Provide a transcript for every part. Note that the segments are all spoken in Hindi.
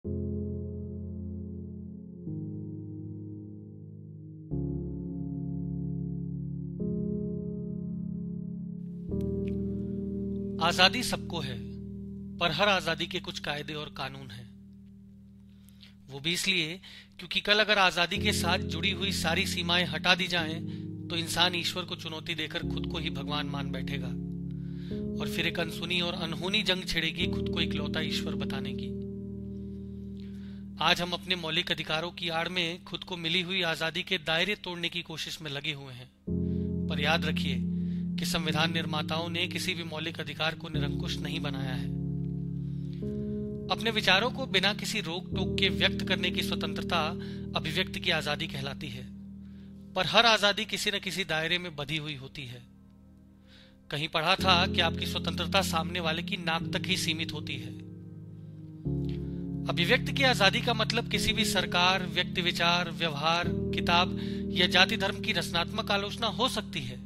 आजादी सबको है, पर हर आजादी के कुछ कायदे और कानून हैं। वो भी इसलिए क्योंकि कल अगर आजादी के साथ जुड़ी हुई सारी सीमाएं हटा दी जाएं, तो इंसान ईश्वर को चुनौती देकर खुद को ही भगवान मान बैठेगा और फिर एक अनसुनी और अनहोनी जंग छिड़ेगी खुद को इकलौता ईश्वर बताने की। आज हम अपने मौलिक अधिकारों की आड़ में खुद को मिली हुई आजादी के दायरे तोड़ने की कोशिश में लगे हुए हैं। पर याद रखिए कि संविधान निर्माताओं ने किसी भी मौलिक अधिकार को निरंकुश नहीं बनाया है। अपने विचारों को बिना किसी रोक टोक के व्यक्त करने की स्वतंत्रता अभिव्यक्ति की आजादी कहलाती है, पर हर आजादी किसी न किसी दायरे में बंधी हुई होती है। कहीं पढ़ा था कि आपकी स्वतंत्रता सामने वाले की नाक तक ही सीमित होती है। अभिव्यक्ति की आजादी का मतलब किसी भी सरकार, व्यक्ति विचार, व्यवहार, किताब या जाति धर्म की रचनात्मक आलोचना हो सकती है,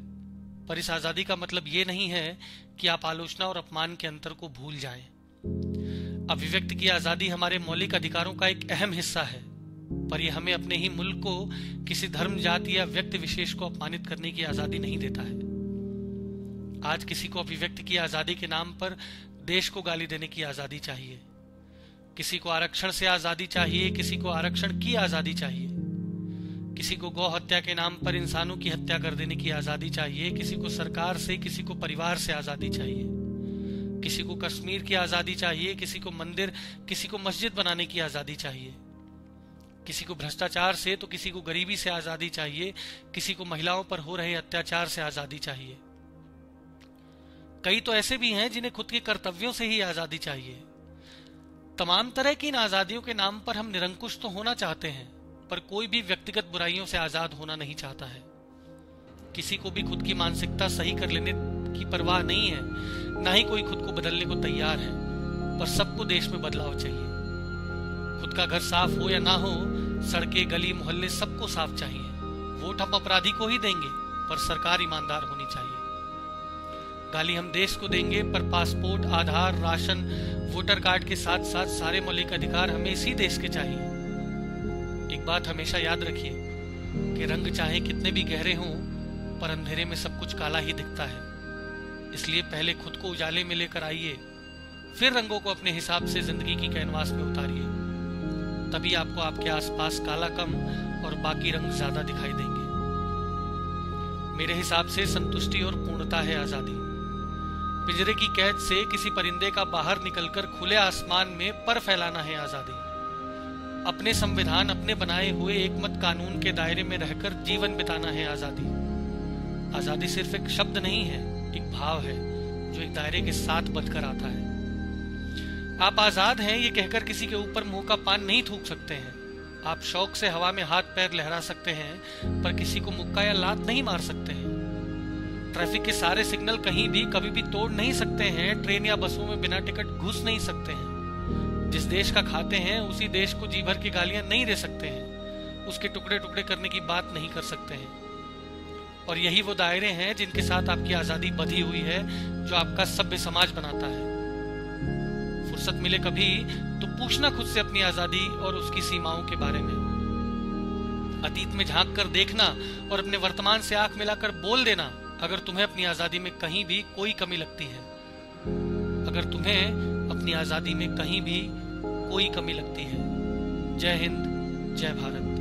पर इस आजादी का मतलब यह नहीं है कि आप आलोचना और अपमान के अंतर को भूल जाएं। अभिव्यक्ति की आजादी हमारे मौलिक अधिकारों का एक अहम हिस्सा है, पर यह हमें अपने ही मुल्क को किसी धर्म, जाति या व्यक्ति विशेष को अपमानित करने की आजादी नहीं देता है। आज किसी को अभिव्यक्ति की आजादी के नाम पर देश को गाली देने की आजादी चाहिए, किसी को आरक्षण से आजादी चाहिए, किसी को आरक्षण की आजादी चाहिए, किसी को गौ हत्या के नाम पर इंसानों की हत्या कर देने की आजादी चाहिए, किसी को सरकार से, किसी को परिवार से आजादी चाहिए, किसी को कश्मीर की आजादी चाहिए, किसी को मंदिर, किसी को मस्जिद बनाने की आजादी चाहिए, किसी को भ्रष्टाचार से तो किसी को गरीबी से आजादी चाहिए, किसी को महिलाओं पर हो रहे अत्याचार से आजादी चाहिए। कई तो ऐसे भी हैं जिन्हें खुद के कर्तव्यों से ही आजादी चाहिए। तमाम तरह की इन आजादियों के नाम पर हम निरंकुश तो होना चाहते हैं, पर कोई भी व्यक्तिगत बुराइयों से आजाद होना नहीं चाहता है। किसी को भी खुद की मानसिकता सही कर लेने की परवाह नहीं है, ना ही कोई खुद को बदलने को तैयार है, पर सबको देश में बदलाव चाहिए। खुद का घर साफ हो या ना हो, सड़कें, गली, मोहल्ले सबको साफ चाहिए। वोट हम अपराधी को ही देंगे, पर सरकार ईमानदार होनी चाहिए। गाली हम देश को देंगे, पर पासपोर्ट, आधार, राशन, वोटर कार्ड के साथ साथ सारे मौलिक अधिकार हमें इसी देश के चाहिए। एक बात हमेशा याद रखिए कि रंग चाहे कितने भी गहरे हों, पर अंधेरे में सब कुछ काला ही दिखता है। इसलिए पहले खुद को उजाले में लेकर आइए, फिर रंगों को अपने हिसाब से जिंदगी की कैनवास में उतारिए। तभी आपको आपके आसपास काला कम और बाकी रंग ज्यादा दिखाई देंगे। मेरे हिसाब से संतुष्टि और पूर्णता है आजादी। पिंजरे की कैद से किसी परिंदे का बाहर निकलकर खुले आसमान में पर फैलाना है आजादी। अपने संविधान, अपने बनाए हुए एकमत कानून के दायरे में रहकर जीवन बिताना है आजादी। आजादी सिर्फ एक शब्द नहीं है, एक भाव है जो एक दायरे के साथ बंधकर आता है। आप आजाद हैं ये कहकर किसी के ऊपर मुंह का पान नहीं थूक सकते हैं। आप शौक से हवा में हाथ पैर लहरा सकते हैं, पर किसी को मुक्का या लात नहीं मार सकते हैं। ट्रैफिक के सारे सिग्नल कहीं भी कभी भी तोड़ नहीं सकते हैं। ट्रेन या बसों में बिना टिकट घुस नहीं सकते हैं। जिस देश का खाते हैं उसी देश को जी भर की गालियां नहीं दे सकते हैं। उसके टुकड़े टुकड़े करने की बात नहीं कर सकते हैं। और यही वो दायरे हैं जिनके साथ आपकी आजादी बंधी हुई है, जो आपका सभ्य समाज बनाता है। फुर्सत मिले कभी तो पूछना खुद से अपनी आजादी और उसकी सीमाओं के बारे में। अतीत में झांक कर देखना और अपने वर्तमान से आंख मिलाकर बोल देना अगर तुम्हें अपनी आजादी में कहीं भी कोई कमी लगती है। अगर तुम्हें अपनी आजादी में कहीं भी कोई कमी लगती है। जय हिंद, जय भारत।